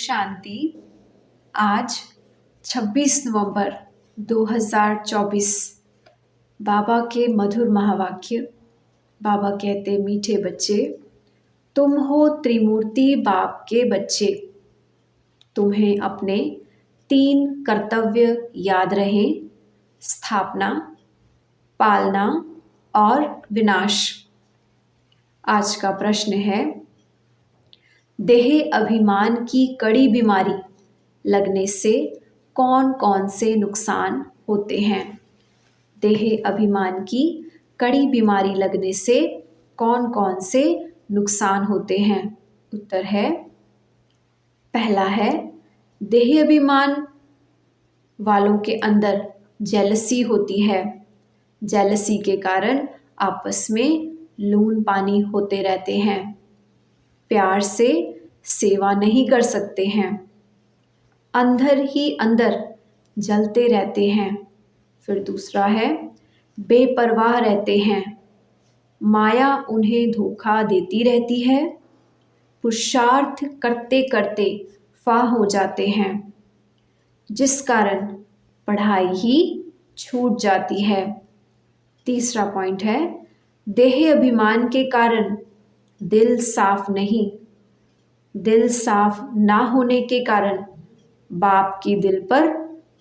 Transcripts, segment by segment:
शांति। आज 26 नवंबर 2024 बाबा के मधुर महावाक्य। बाबा कहते, मीठे बच्चे, तुम हो त्रिमूर्ति बाप के बच्चे। तुम्हें अपने 3 कर्तव्य याद रहें: स्थापना, पालना और विनाश। आज का प्रश्न है, देह अभिमान की कड़ी बीमारी लगने से कौन कौन से नुकसान होते हैं? देह अभिमान की कड़ी बीमारी लगने से कौन कौन से नुकसान होते हैं? उत्तर है, पहला है, देह अभिमान वालों के अंदर जेलसी होती है। जेलसी के कारण आपस में लून पानी होते रहते हैं, प्यार से सेवा नहीं कर सकते हैं, अंदर ही अंदर जलते रहते हैं। फिर दूसरा है, बेपरवाह रहते हैं, माया उन्हें धोखा देती रहती है, पुरुषार्थ करते करते फाह हो जाते हैं, जिस कारण पढ़ाई ही छूट जाती है। तीसरा पॉइंट है, देह अभिमान के कारण दिल साफ नहीं। दिल साफ ना होने के कारण बाप की दिल पर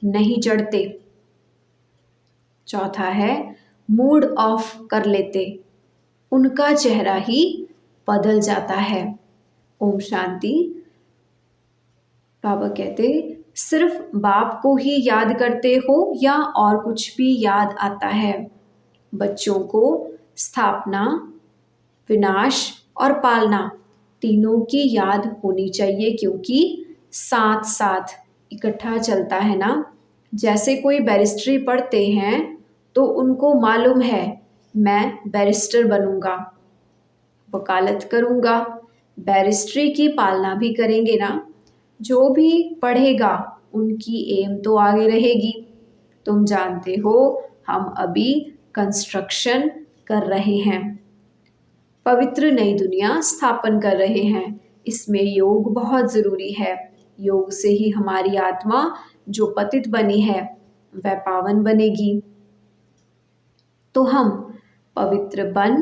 नहीं चढ़ते। चौथा है, मूड ऑफ कर लेते, उनका चेहरा ही बदल जाता है। ओम शांति। बाबा कहते, सिर्फ बाप को ही याद करते हो या और कुछ भी याद आता है? बच्चों को स्थापना, विनाश और पालना तीनों की याद होनी चाहिए, क्योंकि साथ साथ इकट्ठा चलता है ना। जैसे कोई बैरिस्ट्री पढ़ते हैं तो उनको मालूम है, मैं बैरिस्टर बनूंगा, वकालत करूंगा, बैरिस्ट्री की पालना भी करेंगे ना। जो भी पढ़ेगा उनकी एम तो आगे रहेगी। तुम जानते हो, हम अभी कंस्ट्रक्शन कर रहे हैं, पवित्र नई दुनिया स्थापन कर रहे हैं। इसमें योग बहुत ज़रूरी है। योग से ही हमारी आत्मा जो पतित बनी है वह पावन बनेगी। तो हम पवित्र बन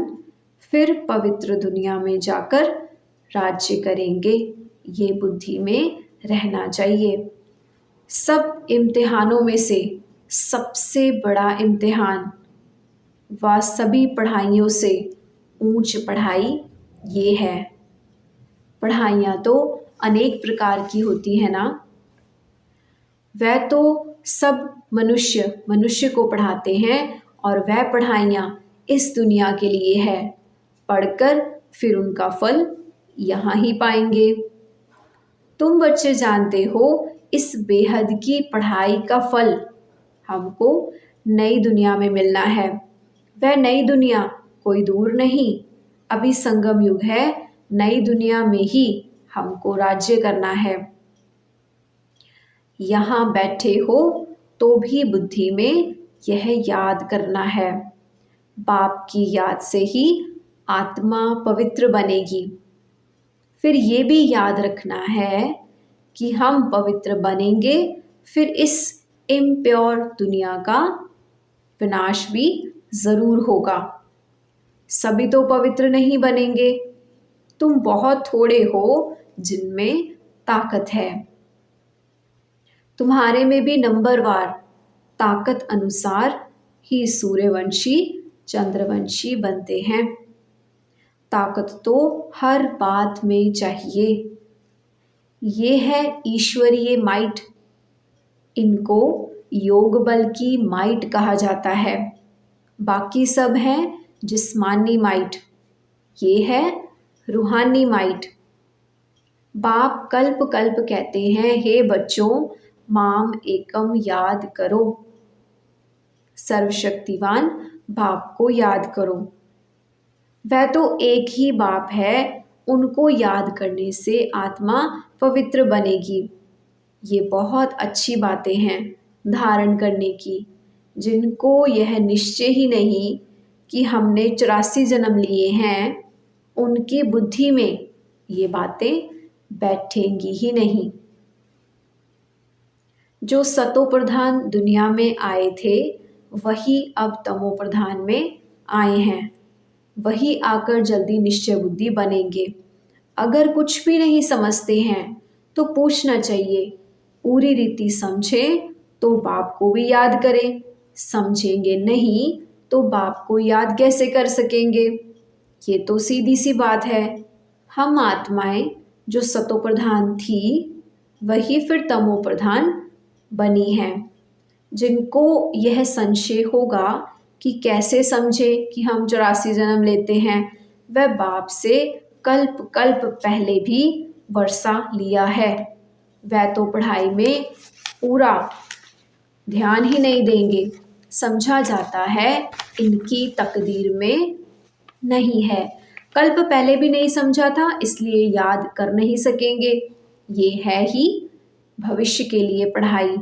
फिर पवित्र दुनिया में जाकर राज्य करेंगे, ये बुद्धि में रहना चाहिए। सब इम्तिहानों में से सबसे बड़ा इम्तिहान व सभी पढ़ाइयों से ऊंच पढ़ाई ये है। पढ़ाइयाँ तो अनेक प्रकार की होती है ना। वह तो सब मनुष्य को पढ़ाते हैं और वह पढ़ाइयाँ इस दुनिया के लिए है। पढ़कर फिर उनका फल यहाँ ही पाएंगे। तुम बच्चे जानते हो, इस बेहद की पढ़ाई का फल हमको नई दुनिया में मिलना है। वह नई दुनिया कोई दूर नहीं, अभी संगम युग है। नई दुनिया में ही हमको राज्य करना है। यहाँ बैठे हो तो भी बुद्धि में यह याद करना है, बाप की याद से ही आत्मा पवित्र बनेगी। फिर ये भी याद रखना है कि हम पवित्र बनेंगे, फिर इस इम्प्योर दुनिया का विनाश भी ज़रूर होगा। सभी तो पवित्र नहीं बनेंगे। तुम बहुत थोड़े हो जिनमें ताकत है। तुम्हारे में भी नंबरवार ताकत अनुसार ही सूर्यवंशी चंद्रवंशी बनते हैं। ताकत तो हर बात में चाहिए। ये है ईश्वरीय माइट। इनको योग बल की माइट कहा जाता है। बाकी सब है जिस्मानी माइट, ये है रूहानी माइट। बाप कल्प कल्प कहते हैं, हे बच्चों, माम एकम याद करो। सर्वशक्तिवान बाप को याद करो। वह तो एक ही बाप है, उनको याद करने से आत्मा पवित्र बनेगी। ये बहुत अच्छी बातें हैं धारण करने की। जिनको यह निश्चय ही नहीं कि हमने 84 जन्म लिए हैं, उनकी बुद्धि में ये बातें बैठेंगी ही नहीं। जो सतो प्रधान दुनिया में आए थे वही अब तमो प्रधान में आए हैं, वही आकर जल्दी निश्चय बुद्धि बनेंगे। अगर कुछ भी नहीं समझते हैं तो पूछना चाहिए, पूरी रीति समझें तो बाप को भी याद करें, समझेंगे नहीं तो बाप को याद कैसे कर सकेंगे। ये तो सीधी सी बात है। हम आत्माएं जो सतो प्रधान थी वही फिर तमो प्रधान बनी हैं। जिनको यह संशय होगा कि कैसे समझे कि हम 84 जन्म लेते हैं, वह बाप से कल्प कल्प पहले भी वर्षा लिया है। वह तो पढ़ाई में पूरा ध्यान ही नहीं देंगे। समझा जाता है इनकी तकदीर में नहीं है। कल्प पहले भी नहीं समझा था इसलिए याद कर नहीं सकेंगे। ये है ही भविष्य के लिए पढ़ाई।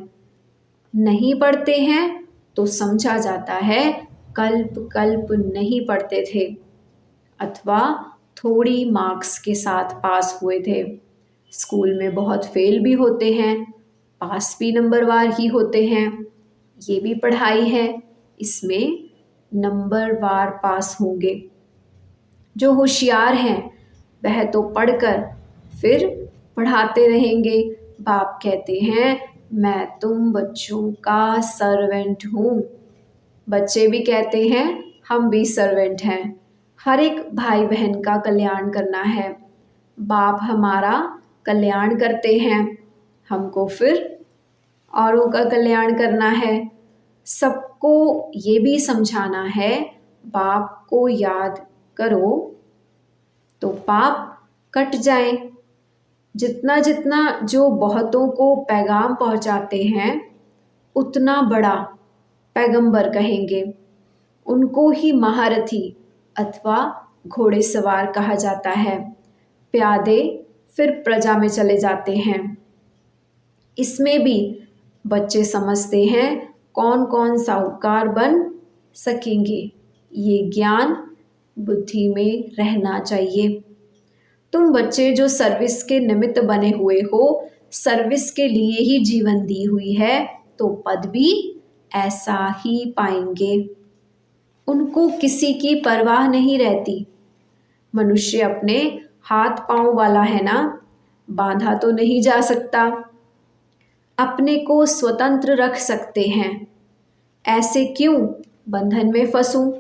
नहीं पढ़ते हैं तो समझा जाता है कल्प कल्प नहीं पढ़ते थे, अथवा थोड़ी मार्क्स के साथ पास हुए थे। स्कूल में बहुत फेल भी होते हैं, पास भी नंबरवार ही होते हैं। ये भी पढ़ाई है, इसमें नंबरवार पास होंगे। जो होशियार हैं वह तो पढ़कर फिर पढ़ाते रहेंगे। बाप कहते हैं मैं तुम बच्चों का सर्वेंट हूँ। बच्चे भी कहते हैं हम भी सर्वेंट हैं। हर एक भाई बहन का कल्याण करना है। बाप हमारा कल्याण करते हैं, हमको फिर औरों का कल्याण करना है। सबको ये भी समझाना है बाप को याद करो तो पाप कट जाए। जितना जितना जो बहुतों को पैगाम पहुंचाते हैं उतना बड़ा पैगंबर कहेंगे। उनको ही महारथी अथवा घोड़ेसवार कहा जाता है। प्यादे फिर प्रजा में चले जाते हैं। इसमें भी बच्चे समझते हैं कौन कौन साहूकार बन सकेंगे। ये ज्ञान बुद्धि में रहना चाहिए। तुम बच्चे जो सर्विस के निमित्त बने हुए हो, सर्विस के लिए ही जीवन दी हुई है, तो पद भी ऐसा ही पाएंगे। उनको किसी की परवाह नहीं रहती। मनुष्य अपने हाथ पांव वाला है ना, बांधा तो नहीं जा सकता। अपने को स्वतंत्र रख सकते हैं। ऐसे क्यों बंधन में फंसूं?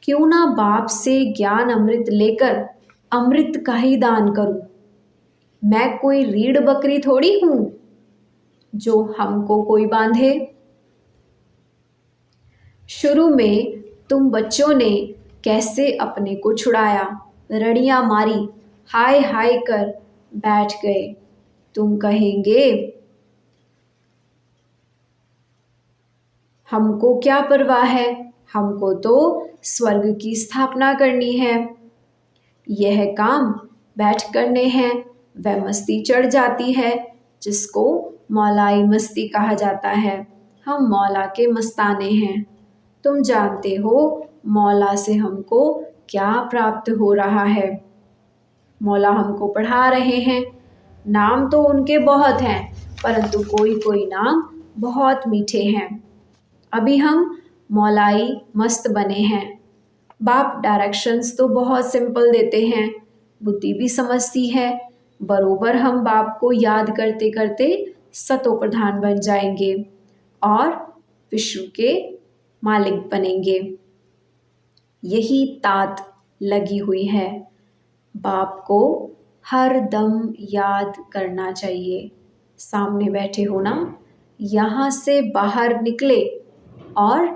क्यों ना बाप से ज्ञान अमृत लेकर अमृत का ही दान करूं। मैं कोई रीढ़ बकरी थोड़ी हूं जो हमको कोई बांधे। शुरू में तुम बच्चों ने कैसे अपने को छुड़ाया, रड़ियां मारी, हाय हाय कर बैठ गए। तुम कहेंगे हमको क्या परवाह है, हमको तो स्वर्ग की स्थापना करनी है। यह काम बैठ करने हैं। वह मस्ती चढ़ जाती है जिसको मौलाई मस्ती कहा जाता है। हम मौला के मस्ताने हैं। तुम जानते हो मौला से हमको क्या प्राप्त हो रहा है। मौला हमको पढ़ा रहे हैं। नाम तो उनके बहुत हैं, परंतु कोई कोई नाम बहुत मीठे हैं। अभी हम मौलाई मस्त बने हैं। बाप डायरेक्शंस तो बहुत सिंपल देते हैं, बुद्धि भी समझती है। बरोबर हम बाप को याद करते करते सतो प्रधान बन जाएंगे और विश्व के मालिक बनेंगे। यही तात लगी हुई है। बाप को हर दम याद करना चाहिए। सामने बैठे हो ना, यहाँ से बाहर निकले और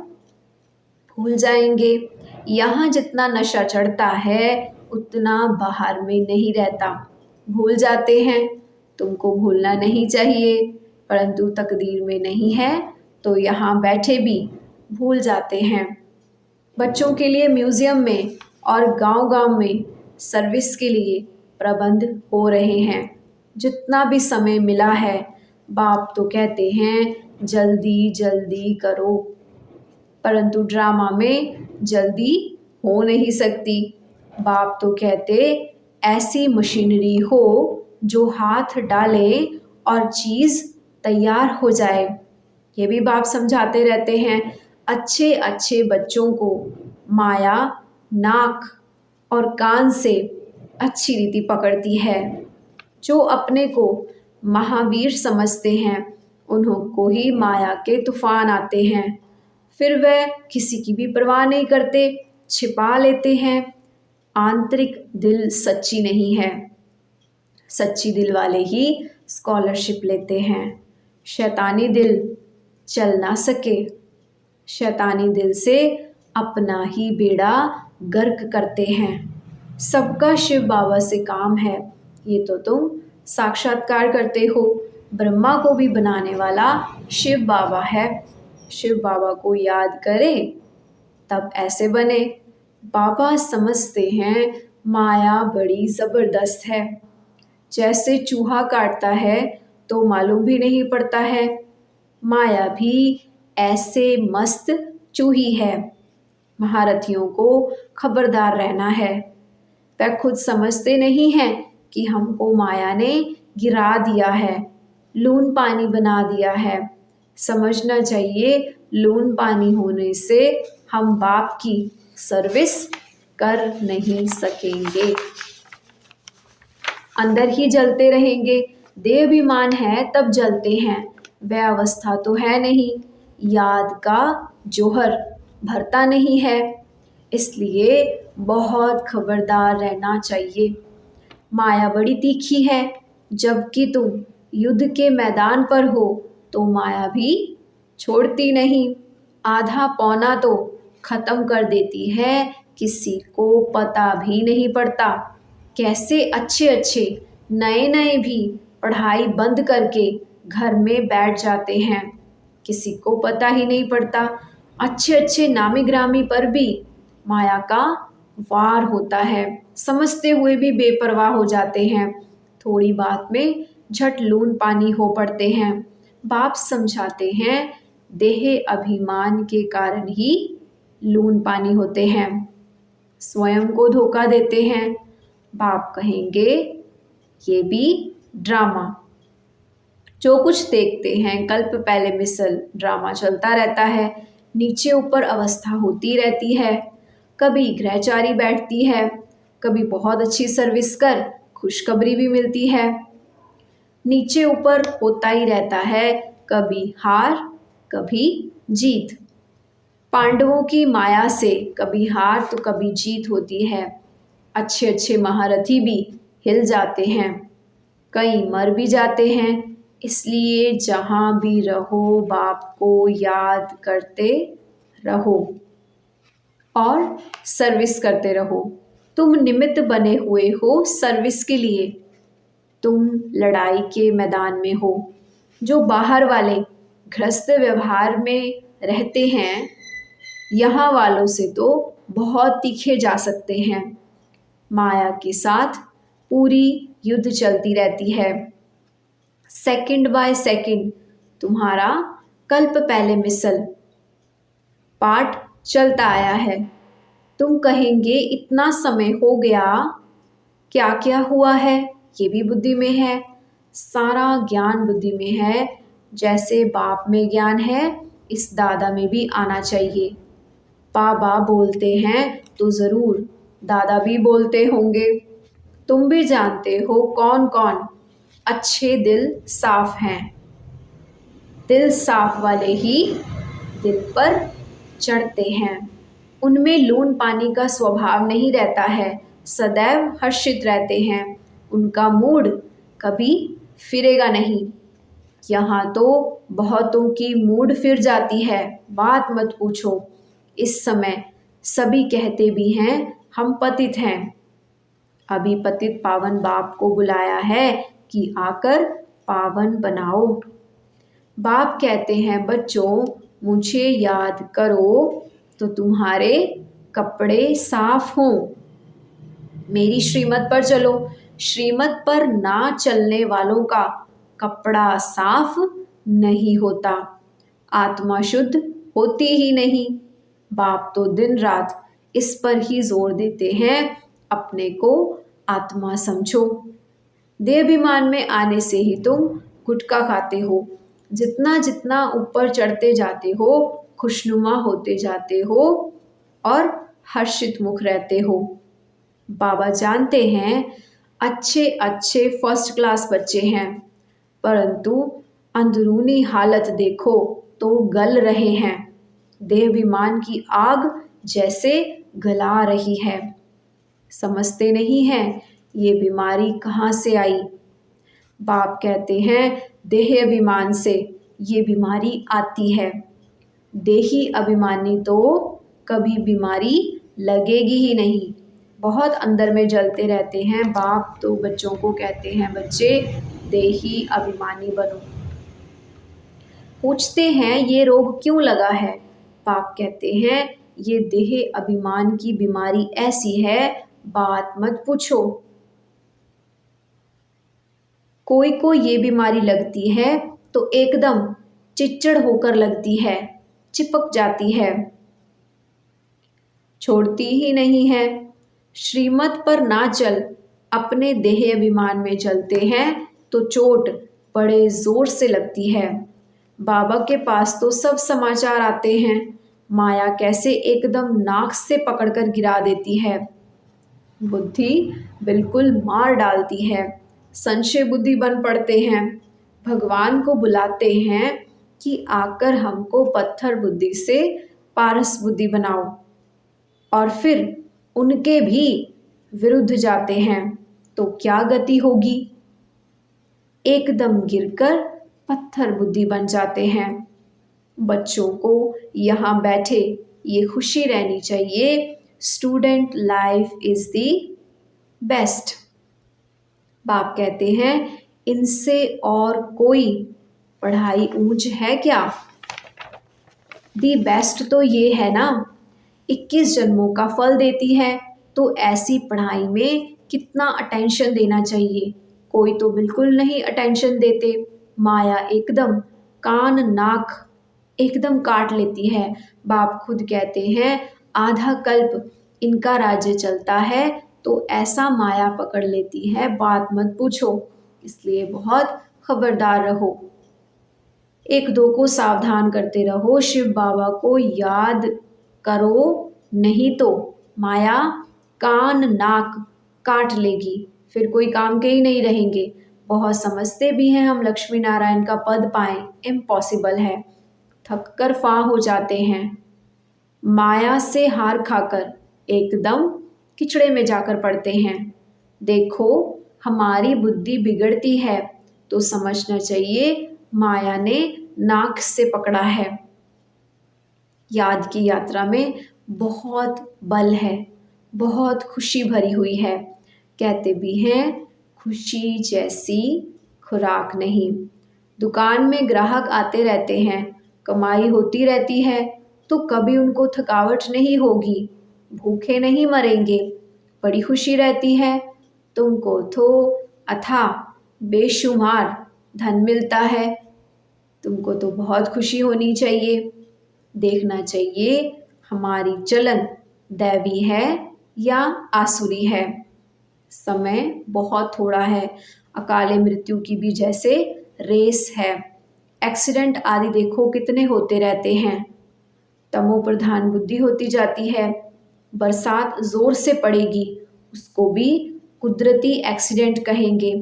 भूल जाएंगे। यहाँ जितना नशा चढ़ता है उतना बाहर में नहीं रहता। भूल जाते हैं। तुमको भूलना नहीं चाहिए, परंतु तकदीर में नहीं है तो यहाँ बैठे भी भूल जाते हैं। बच्चों के लिए म्यूज़ियम में और गांव-गांव में सर्विस के लिए प्रबंध हो रहे हैं। जितना भी समय मिला है, बाप तो कहते हैं जल्दी जल्दी करो, परंतु ड्रामा में जल्दी हो नहीं सकती। बाप तो कहते ऐसी मशीनरी हो जो हाथ डाले और चीज़ तैयार हो जाए। ये भी बाप समझाते रहते हैं। अच्छे अच्छे बच्चों को माया नाक और कान से अच्छी रीति पकड़ती है। जो अपने को महावीर समझते हैं उन्हों को ही माया के तूफान आते हैं। फिर वह किसी की भी परवाह नहीं करते, छिपा लेते हैं। आंतरिक दिल सच्ची नहीं है। सच्ची दिल वाले ही स्कॉलरशिप लेते हैं। शैतानी दिल चल ना सके। शैतानी दिल से अपना ही बेड़ा गर्क करते हैं। सबका शिव बाबा से काम है, ये तो तुम साक्षात्कार करते हो। ब्रह्मा को भी बनाने वाला शिव बाबा है। शिव बाबा को याद करें तब ऐसे बने। बाबा समझते हैं माया बड़ी ज़बरदस्त है। जैसे चूहा काटता है तो मालूम भी नहीं पड़ता है, माया भी ऐसे मस्त चूही है। महारथियों को खबरदार रहना है। वह खुद समझते नहीं हैं कि हमको माया ने गिरा दिया है, लून पानी बना दिया है। समझना चाहिए लून पानी होने से हम बाप की सर्विस कर नहीं सकेंगे, अंदर ही जलते रहेंगे। देहाभिमान है तब जलते हैं, वह अवस्था तो है नहीं। याद का जोहर भरता नहीं है, इसलिए बहुत खबरदार रहना चाहिए। माया बड़ी तीखी है, जबकि तुम युद्ध के मैदान पर हो तो माया भी छोड़ती नहीं। आधा पौना तो खत्म कर देती है, किसी को पता भी नहीं पड़ता। कैसे अच्छे अच्छे नए नए भी पढ़ाई बंद करके घर में बैठ जाते हैं, किसी को पता ही नहीं पड़ता। अच्छे अच्छे नामी ग्रामी पर भी माया का वार होता है, समझते हुए भी बेपरवाह हो जाते हैं। थोड़ी बात में झट लून पानी हो पड़ते हैं। बाप समझाते हैं देह अभिमान के कारण ही लून पानी होते हैं, स्वयं को धोखा देते हैं। बाप कहेंगे ये भी ड्रामा। जो कुछ देखते हैं कल्प पहले मिसल ड्रामा चलता रहता है। नीचे ऊपर अवस्था होती रहती है, कभी ग्रहचारी बैठती है, कभी बहुत अच्छी सर्विस कर खुशखबरी भी मिलती है। नीचे ऊपर होता ही रहता है, कभी हार कभी जीत। पांडवों की माया से कभी हार तो कभी जीत होती है। अच्छे अच्छे महारथी भी हिल जाते हैं, कई मर भी जाते हैं। इसलिए जहाँ भी रहो बाप को याद करते रहो और सर्विस करते रहो। तुम निमित्त बने हुए हो सर्विस के लिए, तुम लड़ाई के मैदान में हो। जो बाहर वाले गृहस्थ व्यवहार में रहते हैं, यहाँ वालों से तो बहुत तीखे जा सकते हैं। माया के साथ पूरी युद्ध चलती रहती है। सेकंड बाय सेकंड तुम्हारा कल्प पहले मिसल पाठ चलता आया है। तुम कहेंगे इतना समय हो गया, क्या क्या हुआ है, ये भी बुद्धि में है। सारा ज्ञान बुद्धि में है। जैसे बाप में ज्ञान है, इस दादा में भी आना चाहिए। बाबा बोलते हैं तो ज़रूर दादा भी बोलते होंगे। तुम भी जानते हो कौन कौन अच्छे दिल साफ हैं। दिल साफ वाले ही दिल पर चढ़ते हैं। उनमें लून पानी का स्वभाव नहीं रहता है, सदैव हर्षित रहते हैं। उनका मूड कभी फिरेगा नहीं। यहाँ तो बहुतों की मूड फिर जाती है, बात मत पूछो। इस समय सभी कहते भी हैं हम पतित हैं। अभी पतित पावन बाप को बुलाया है कि आकर पावन बनाओ। बाप कहते हैं बच्चों मुझे याद करो तो तुम्हारे कपड़े साफ हों। मेरी श्रीमत पर चलो। श्रीमत पर ना चलने वालों का कपड़ा साफ नहीं होता, आत्मा शुद्ध होती ही नहीं। बाप तो दिन रात इस पर ही जोर देते हैं, अपने को आत्मा समझो। देहाभिमान में आने से ही तुम गुटखा खाते हो, जितना जितना ऊपर चढ़ते जाते हो खुशनुमा होते जाते हो और हर्षित मुख रहते हो। बाबा जानते हैं अच्छे अच्छे फर्स्ट क्लास बच्चे हैं, परंतु अंदरूनी हालत देखो तो गल रहे हैं। देहाभिमान की आग जैसे गला रही है। समझते नहीं हैं ये बीमारी कहाँ से आई। बाप कहते हैं देह अभिमान से ये बीमारी आती है। देही अभिमानी तो कभी बीमारी लगेगी ही नहीं। बहुत अंदर में जलते रहते हैं। बाप तो बच्चों को कहते हैं बच्चे देही अभिमानी बनो। पूछते हैं ये रोग क्यों लगा है। बाप कहते हैं ये देह अभिमान की बीमारी ऐसी है, बात मत पूछो। कोई को ये बीमारी लगती है तो एकदम चिच्चड़ होकर लगती है, चिपक जाती है, छोड़ती ही नहीं है। श्रीमत पर ना चल, अपने देह अभिमान में चलते हैं तो चोट बड़े जोर से लगती है। बाबा के पास तो सब समाचार आते हैं। माया कैसे एकदम नाक से पकड़कर गिरा देती है। बुद्धि बिल्कुल मार डालती है। संशय बुद्धि बन पड़ते हैं। भगवान को बुलाते हैं कि आकर हमको पत्थर बुद्धि से पारस बुद्धि बनाओ, और फिर उनके भी विरुद्ध जाते हैं तो क्या गति होगी। एकदम गिरकर पत्थर बुद्धि बन जाते हैं। बच्चों को यहाँ बैठे ये खुशी रहनी चाहिए, student life is the best. बाप कहते हैं इनसे और कोई पढ़ाई ऊंच है क्या। दी बेस्ट तो ये है ना, 21 जन्मों का फल देती है। तो ऐसी पढ़ाई में कितना अटेंशन देना चाहिए। कोई तो बिल्कुल नहीं अटेंशन देते। माया एकदम कान नाक एकदम काट लेती है। बाप खुद कहते हैं आधा कल्प इनका राज्य चलता है तो ऐसा माया पकड़ लेती है, बात मत पूछो। इसलिए बहुत खबरदार रहो। एक दो को सावधान करते रहो, शिव बाबा को याद करो, नहीं तो माया कान नाक काट लेगी, फिर कोई काम के ही नहीं रहेंगे। बहुत समझते भी हैं हम लक्ष्मी नारायण का पद पाएं, इम्पॉसिबल है। थक कर फां हो जाते हैं। माया से हार खाकर एकदम किचड़े में जाकर पड़ते हैं। देखो हमारी बुद्धि बिगड़ती है तो समझना चाहिए माया ने नाक से पकड़ा है। याद की यात्रा में बहुत बल है, बहुत खुशी भरी हुई है। कहते भी हैं खुशी जैसी खुराक नहीं। दुकान में ग्राहक आते रहते हैं, कमाई होती रहती है तो कभी उनको थकावट नहीं होगी, भूखे नहीं मरेंगे, बड़ी खुशी रहती है। तुमको तो अथाह बेशुमार धन मिलता है, तुमको तो बहुत खुशी होनी चाहिए। देखना चाहिए हमारी चलन दैवी है या आसुरी है। समय बहुत थोड़ा है, अकाले मृत्यु की भी जैसे रेस है। एक्सीडेंट आदि देखो कितने होते रहते हैं। तमो प्रधान बुद्धि होती जाती है। बरसात जोर से पड़ेगी, उसको भी कुदरती एक्सीडेंट कहेंगे।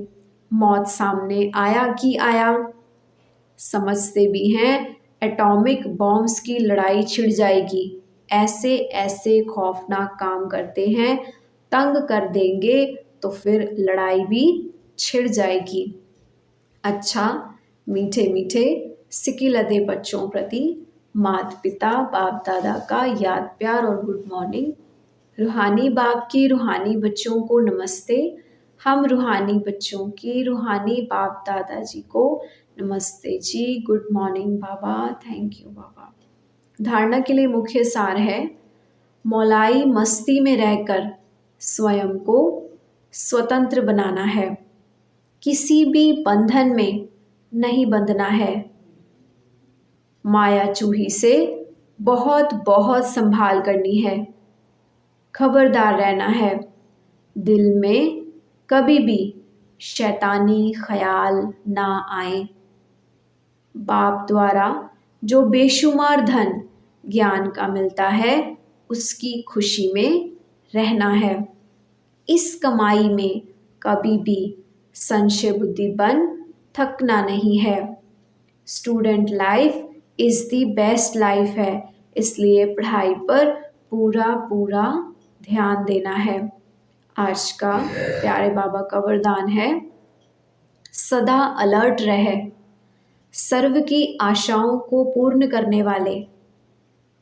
मौत सामने आया कि आया। समझते भी हैं एटॉमिक बॉम्ब्स की लड़ाई छिड़ जाएगी। ऐसे ऐसे खौफनाक काम करते हैं, तंग कर देंगे तो फिर लड़ाई भी छिड़ जाएगी। अच्छा मीठे मीठे सिकिलदे बच्चों प्रति माता पिता बाप दादा का याद प्यार और गुड मॉर्निंग। रूहानी बाप की रूहानी बच्चों को नमस्ते। हम रूहानी बच्चों की रूहानी बाप दादाजी को नमस्ते जी। गुड मॉर्निंग बाबा, थैंक यू बाबा। धारणा के लिए मुख्य सार है मौलाई मस्ती में रहकर स्वयं को स्वतंत्र बनाना है, किसी भी बंधन में नहीं बंधना है। माया चूही से बहुत बहुत संभाल करनी है, खबरदार रहना है। दिल में कभी भी शैतानी ख्याल ना आए। बाप द्वारा जो बेशुमार धन ज्ञान का मिलता है उसकी खुशी में रहना है। इस कमाई में कभी भी संशय बुद्धि बन थकना नहीं है। Student life is the best life है, इसलिए पढ़ाई पर पूरा पूरा ध्यान देना है। आज का प्यारे बाबा का वरदान है, सदा अलर्ट रहे, सर्व की आशाओं को पूर्ण करने वाले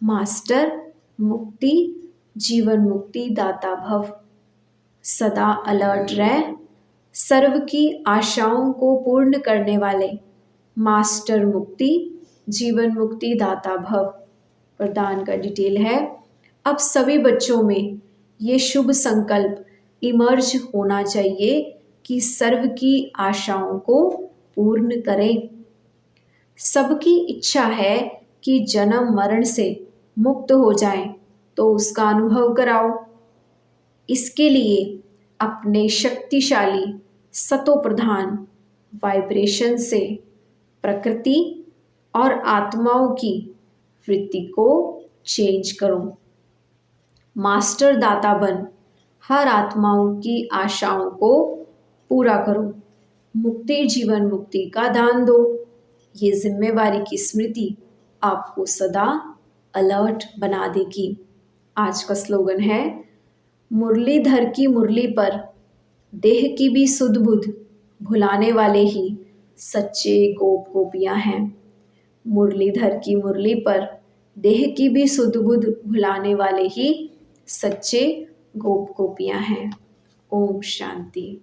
मास्टर मुक्ति जीवन मुक्ति दाता भव। सदा अलर्ट रहे, सर्व की आशाओं को पूर्ण करने वाले मास्टर मुक्ति जीवन मुक्ति दाता भव। वरदान का डिटेल है, अब सभी बच्चों में ये शुभ संकल्प इमर्ज होना चाहिए कि सर्व की आशाओं को पूर्ण करें। सबकी इच्छा है कि जन्म मरण से मुक्त हो जाएं, तो उसका अनुभव कराओ। इसके लिए अपने शक्तिशाली सतो प्रधान वाइब्रेशन से प्रकृति और आत्माओं की वृत्ति को चेंज करो। मास्टर दाता बन हर आत्माओं की आशाओं को पूरा करो। मुक्ति जीवन मुक्ति का दान दो। ये जिम्मेवारी की स्मृति आपको सदा अलर्ट बना देगी। आज का स्लोगन है, मुरलीधर की मुरली पर देह की भी सुध बुध भुलाने वाले ही सच्चे गोप गोपियाँ हैं। मुरलीधर की मुरली पर देह की भी सुध बुध भुलाने वाले ही सच्चे गोप गोपियाँ हैं। ओम शांति।